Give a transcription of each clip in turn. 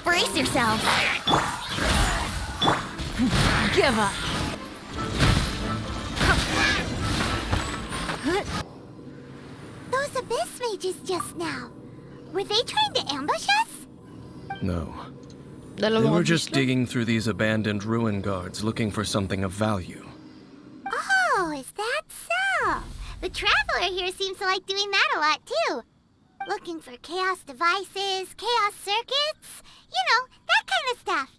Brace yourself. Give up. Those abyss mages just now. Were they trying to ambush us? No. They Dalawang were just abyss lang. digging through these abandoned ruin guards looking for something of value. Oh, is that so? The Traveler here seems to like doing that a lot too. Looking for chaos devices, chaos circuits, that kind of stuff.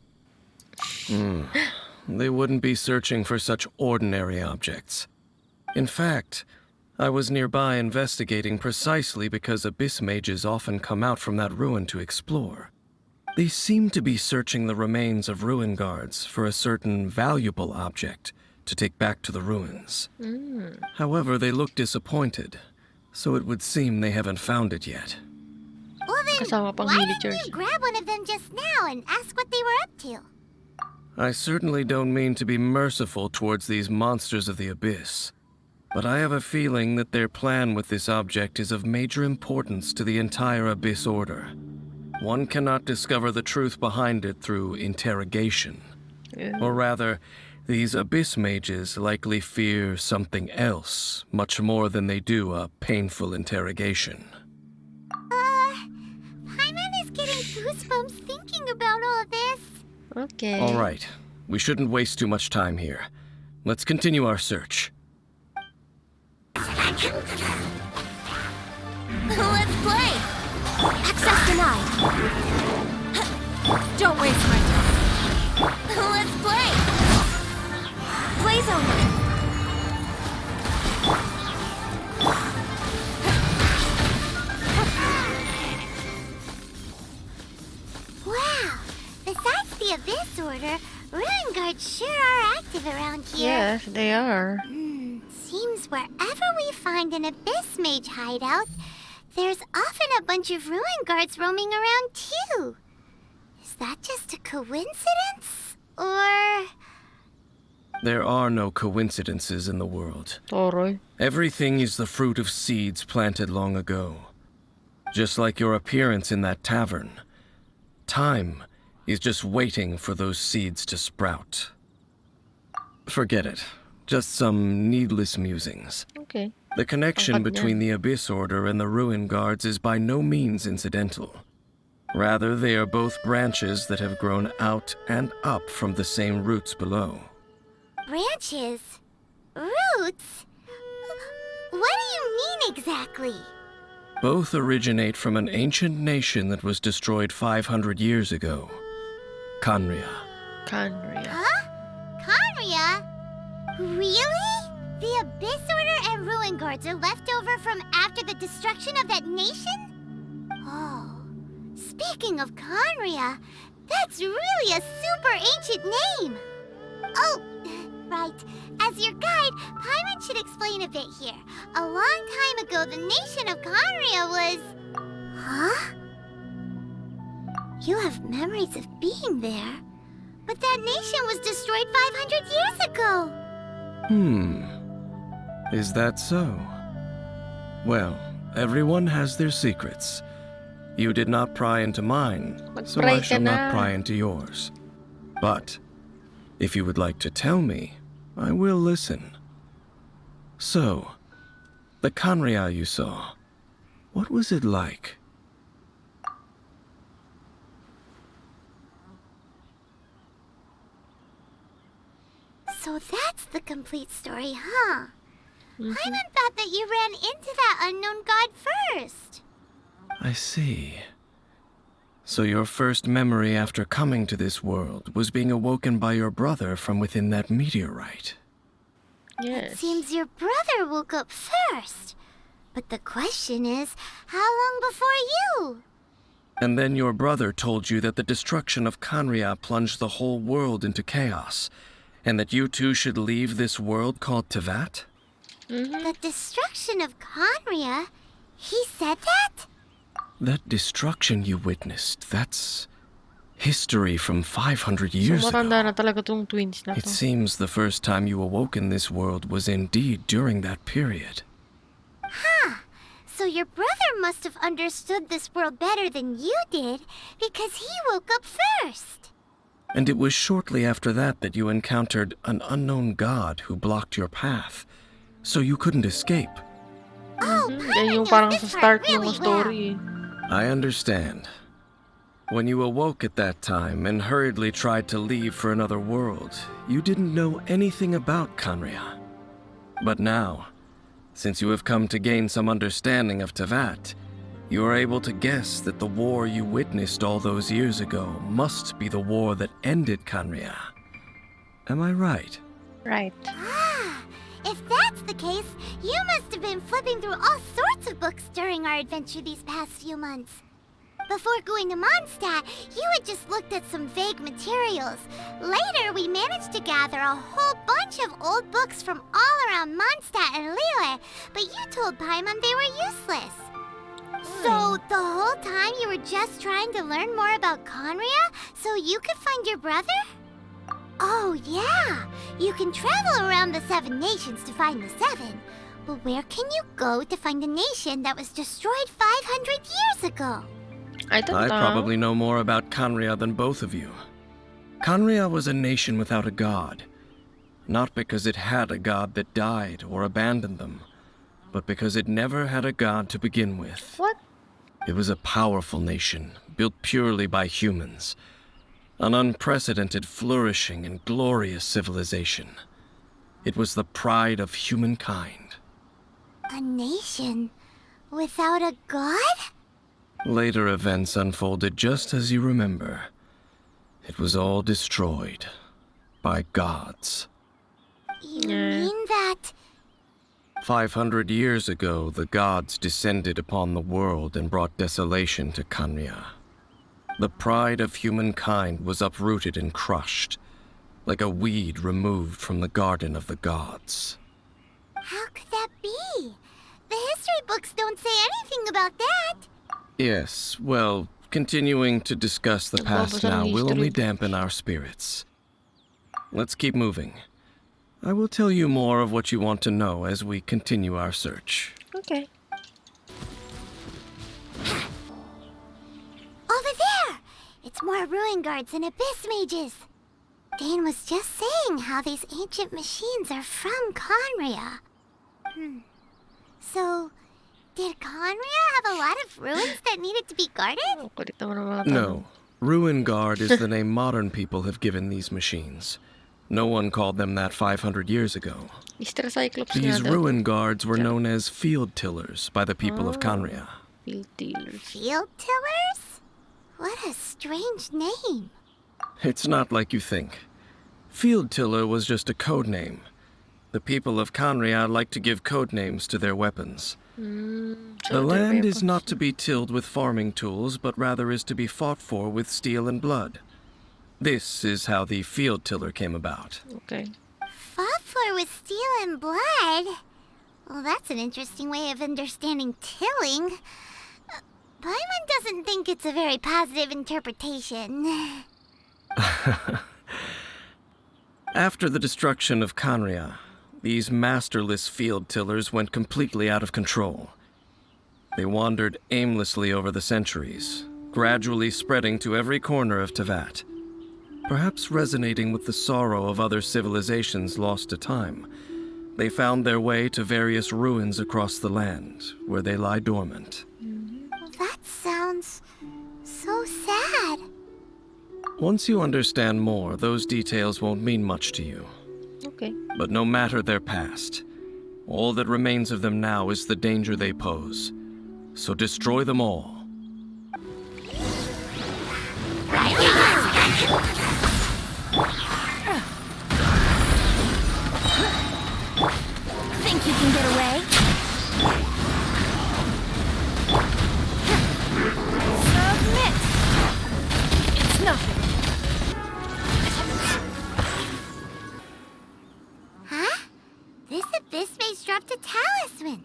They wouldn't be searching for such ordinary objects. In fact, I was nearby investigating precisely because abyss mages often come out from that ruin to explore. They seem to be searching the remains of ruin guards for a certain valuable object to take back to the ruins. However, they look disappointed, so it would seem they haven't found it yet. Well then, Kasama pang why villagers. didn't you grab one of them just now and ask what they were up to? I certainly don't mean to be merciful towards these monsters of the abyss, but I have a feeling that their plan with this object is of major importance to the entire Abyss Order. One cannot discover the truth behind it through interrogation. Or rather, these Abyss mages likely fear something else, much more than they do a painful interrogation. Paimon is getting goosebumps thinking about all of this. Okay. All right, we shouldn't waste too much time here. Let's continue our search. Let's play. Access denied. Don't waste my time. Let's play. Play's over. Wow! Besides the Abyss Order, Ruin Guards sure are active around here. Yes, they are. Seems wherever we find an Abyss Mage hideout, there's often a bunch of Ruin Guards roaming around too. Is that just a coincidence? Or... There are no coincidences in the world. Toroy. Everything is the fruit of seeds planted long ago. Just like your appearance in that tavern. Time is just waiting for those seeds to sprout. Forget it. Just some needless musings. Okay. The connection Ang between the Abyss Order and the Ruin Guards is by no means incidental. Rather, they are both branches that have grown out and up from the same roots below. branches? Roots? What do you mean exactly? Both originate from an ancient nation that was destroyed 500 years ago. Khaenri'ah. Khaenri'ah. Huh? Khaenri'ah? Really? The Abyss Order and Ruin Guards are left over from after the destruction of that nation? Oh, speaking of Khaenri'ah, that's really a super ancient name. Oh, right. As your guide, Paimon should explain a bit here. A long time ago, the nation of Khaenri'ah was... Huh? You have memories of being there. But that nation was destroyed 500 years ago. Is that so? Well, everyone has their secrets. You did not pry into mine, so Magpray I ka shall na. not pry into yours. But, if you would like to tell me, I will listen. So, the Khaenri'ah you saw, what was it like? So that's the complete story, huh? Paimon thought that you ran into that unknown god first. I see. So your first memory after coming to this world was being awoken by your brother from within that meteorite. Yes. Seems your brother woke up first. But the question is, how long before you? And then your brother told you that the destruction of Khaenri'ah plunged the whole world into chaos, and that you two should leave this world called Tevat? The destruction of Khaenri'ah? He said that? That destruction you witnessed, that's history from 500 years So matanda ago. na talaga tong twins na It to. seems the first time you awoke in this world was indeed during that period. Huh. your brother must have understood this world better than you did, because he woke up first. And it was shortly after that that you encountered an unknown god who blocked your path, so you couldn't escape. Oh, Yan yung knows parang this sa part start ng really story. I understand. When you awoke at that time and hurriedly tried to leave for another world, you didn't know anything about Kanria. But now, since you have come to gain some understanding of Tevat, you are able to guess that the war you witnessed all those years ago must be the war that ended Kanria. Am I right? Right. Ah, if that's the case, you must have been flipping through all sorts of books during our adventure these past few months. Before going to Mondstadt, you had just looked at some vague materials. Later, we managed to gather a whole bunch of old books from all around Mondstadt and Liyue, but you told Paimon they were useless. So, the whole time you were just trying to learn more about Conria so you could find your brother? Oh, yeah. You can travel around the 7 nations to find the 7. But where can you go to find a nation that was destroyed 500 years ago? I don't I know. probably know more about Kanria than both of you. Kanria was a nation without a god. Not because it had a god that died or abandoned them, but because it never had a god to begin with. What? It was a powerful nation, built purely by humans. An unprecedented, flourishing, and glorious civilization. It was the pride of humankind. A nation without a god? Later events unfolded just as you remember. It was all destroyed by gods. You Yeah. mean that... 500 years ago, the gods descended upon the world and brought desolation to Kanria. The pride of humankind was uprooted and crushed, like a weed removed from the garden of the gods. How could that be? The history books don't say anything about that. Yes, well, continuing to discuss the past now will only dampen our spirits. Let's keep moving. I will tell you more of what you want to know as we continue our search. Okay. Over there! It's more ruin guards and abyss mages. Dane was just saying how these ancient machines are from Conria. So, did Conria have a lot of ruins that needed to be guarded? Oh, kulit naman ang mga tanong. No, Ruin Guard is the name modern people have given these machines. No one called them that 500 years ago. Mr. Cyclops nga These daw. ruin guards were known as field tillers by the people of Kanria. Field dealers. Field tillers? What a strange name. It's not like you think. Field tiller was just a code name. The people of Kanria like to give code names to their weapons. So The they're land is weapons. not to be tilled with farming tools, but rather is to be fought for with steel and blood. This is how the field tiller came about. Okay. Fought for with steel and blood? Well, that's an interesting way of understanding tilling. Paimon doesn't think it's a very positive interpretation. After the destruction of Kanria, these masterless field tillers went completely out of control. They wandered aimlessly over the centuries, gradually spreading to every corner of Tevat. Perhaps resonating with the sorrow of other civilizations lost to time, they found their way to various ruins across the land, where they lie dormant. Well, that sounds so sad. Once you understand more, those details won't mean much to you. Okay. But no matter their past, all that remains of them now is the danger they pose. So destroy them all. Think you can get away? Submit! It's nothing. Huh? This abyss mage dropped a talisman.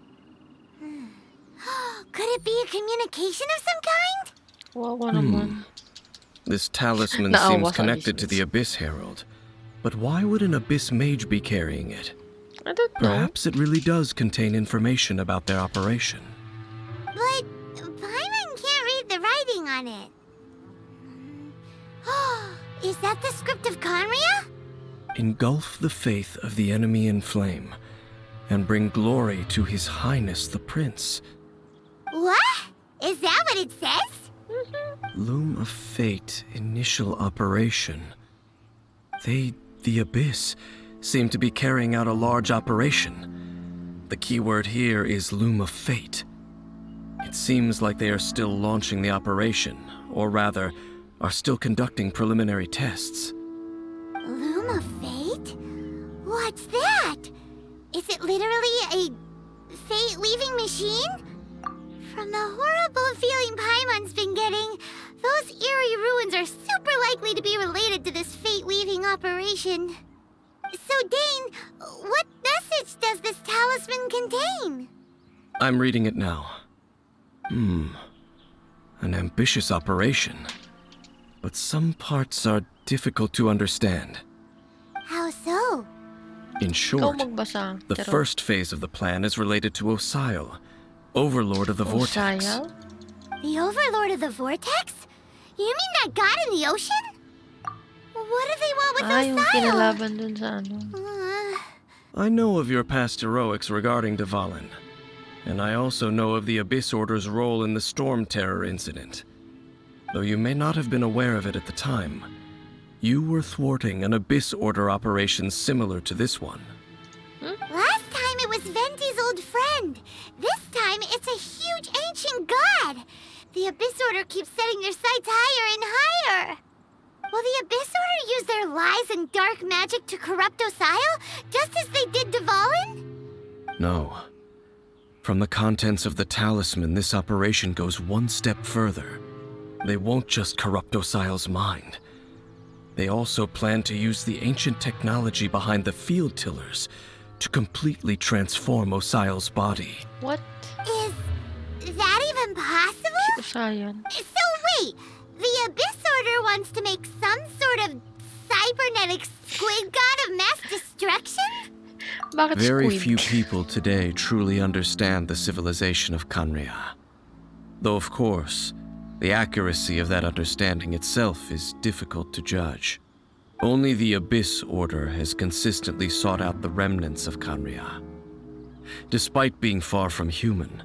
Could it be a communication of some kind? Wawa naman. This talisman Naawa seems sa connected to Abyss the Abyss Herald. But why would an Abyss Mage be carrying it? I don't know. Perhaps it really does contain information about their operation. But Paimon can't read the writing on it. Is that the script of Conria? Engulf the faith of the enemy in flame, and bring glory to His Highness the Prince. What? Is that what it says? Loom of Fate initial operation. They, the Abyss, seem to be carrying out a large operation. The keyword here is Loom of Fate. It seems like they are still launching the operation, or rather, are still conducting preliminary tests. Loom of Fate? What's that? Is it literally a fate-weaving machine? From the horrible feeling Paimon's been getting, those eerie ruins are super likely to be related to this fate-weaving operation. So, Dane, what message does this talisman contain? I'm reading it now. An ambitious operation. But some parts are difficult to understand. How so? In Ikaw short, magbasa. the Pero, first phase of the plan is related to Osile, Overlord of the Vortex. Osile? The Overlord of the Vortex? You mean that god in the ocean? What do they want with Yung Osile? kinalaban dun sa ano. I know of your past heroics regarding Dvalin, and I also know of the Abyss Order's role in the Storm Terror incident. Though you may not have been aware of it at the time, you were thwarting an Abyss Order operation similar to this one. Last time it was Venti's old friend. This time it's a huge ancient god. The Abyss Order keeps setting their sights higher and higher. Will the Abyss Order use their lies and dark magic to corrupt Osile, just as they did Dvalin? No. From the contents of the talisman, this operation goes one step further. They won't just corrupt Osile's mind. They also plan to use the ancient technology behind the field tillers to completely transform Osile's body. What? Is that even possible? Usayan. So wait, the Abyss Order wants to make some sort of cybernetic squid god of mass destruction? Bakit Very squid? few people today truly understand the civilization of Kanria. Though, of course, the accuracy of that understanding itself is difficult to judge. Only the Abyss Order has consistently sought out the remnants of Kanria. Despite being far from human,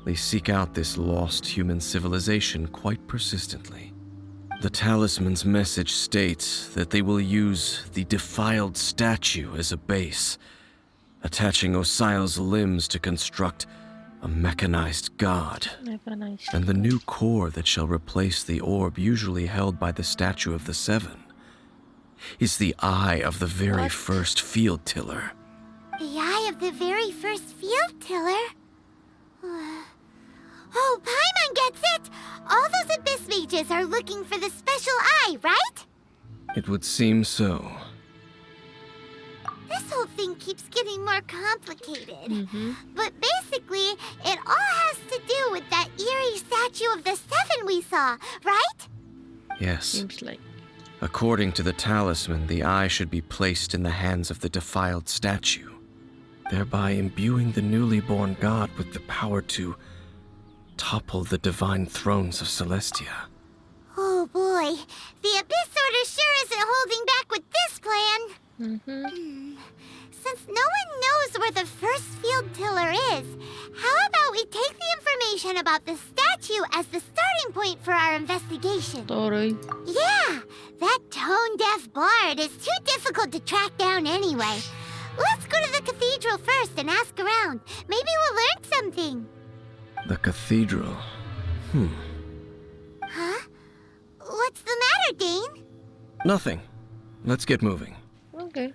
they seek out this lost human civilization quite persistently. The talisman's message states that they will use the defiled statue as a base, attaching Osile's limbs to construct a mechanized god, Mechanized. and the new core that shall replace the orb usually held by the Statue of the Seven is the eye of the very What? first field tiller. The eye of the very first field tiller? Oh, Paimon gets it! All those Abyss mages are looking for the special eye, right? It would seem so. This whole thing keeps getting more complicated. Mm-hmm. But basically, it all has to do with that eerie statue of the Seven we saw, right? Yes. Seems like. According to the talisman, the eye should be placed in the hands of the defiled statue, thereby imbuing the newly born god with the power to topple the divine thrones of Celestia. Oh boy, the Abyss Order sure isn't holding back with this plan. Mm-hmm. Since no one knows where the first field tiller is, how about we take the information about the statue as the starting point for our investigation? Toroy. Yeah, that tone-deaf bard is too difficult to track down anyway. Let's go to the cathedral first and ask around. Maybe we'll learn something. The cathedral. Huh? What's the matter, Dane? Nothing. Let's get moving. Okay.